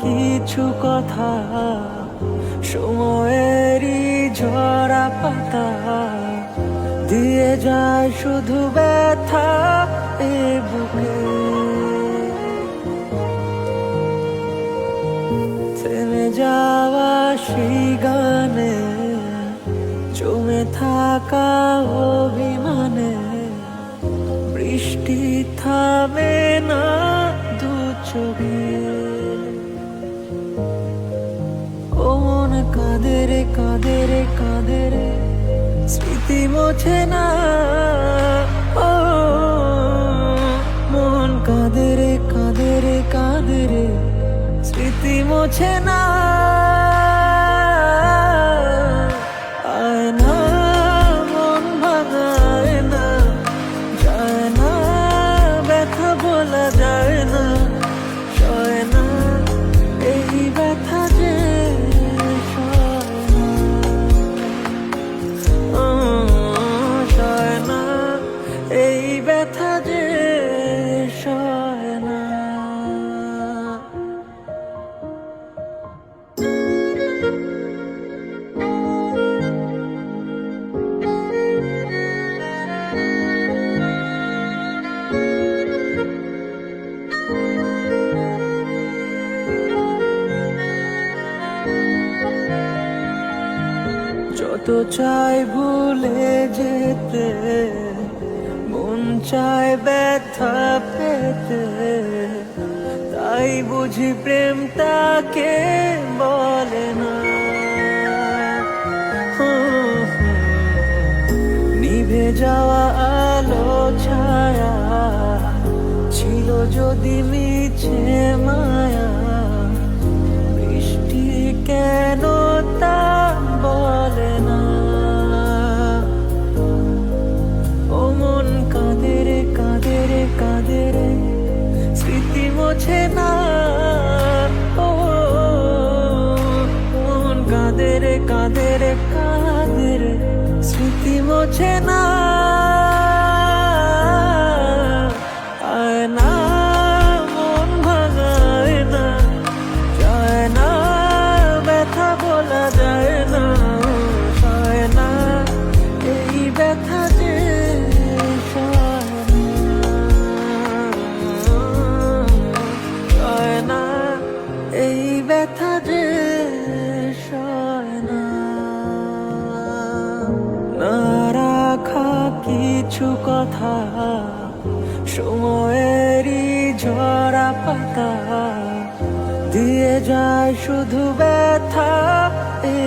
কিছু কথা, সময়েরই ঝরা পাতা দিয়ে যায় শুধু ব্যথা এ বুকে। থেমে যাওয়া সেই গানে, জমে থাকা অভিমানে, বৃষ্টি থামে না দু চোখে। ও মন কাঁদে রে কাঁদে রে কাঁদে রে, স্মৃতি মোছে না। ও মন কাঁদে রে কাঁদে রে কাঁদে রে, স্মৃতি মোছে না। আয় না মন ভাঙায় না, যায় না ব্যথা বলা যায় না, সয় না এই ব্যথা যে সয় না, সয় না এই ব্যথা যে সয় না। যত চাই ভুলে যেতে, মন চায় ব্যথা পেতে, তাই বুঝি প্রেমটাকে বলে না। নিভে যাওয়া আলো ছায়া ছিল যদি মিছে মায়া, বৃষ্টি কেন তা বলে না। ও মন কাঁদে রে কাঁদে রে কাঁদে রে, স্মৃতি মোছে না। ও মন কাঁদে রে কাঁদে রে কাঁদে রে, স্মৃতি মোছে না। আয় না মন ভাঙায় না, যায় না ব্যথা বলা যায় না, সয় না এই ব্যথা যে সয় না, সয় না এই ব্যথা যে সয় না। না রাখা কিছু কথা, সময়েরই ঝরা পাতা দিয়ে যায় শুধু ব্যথা এ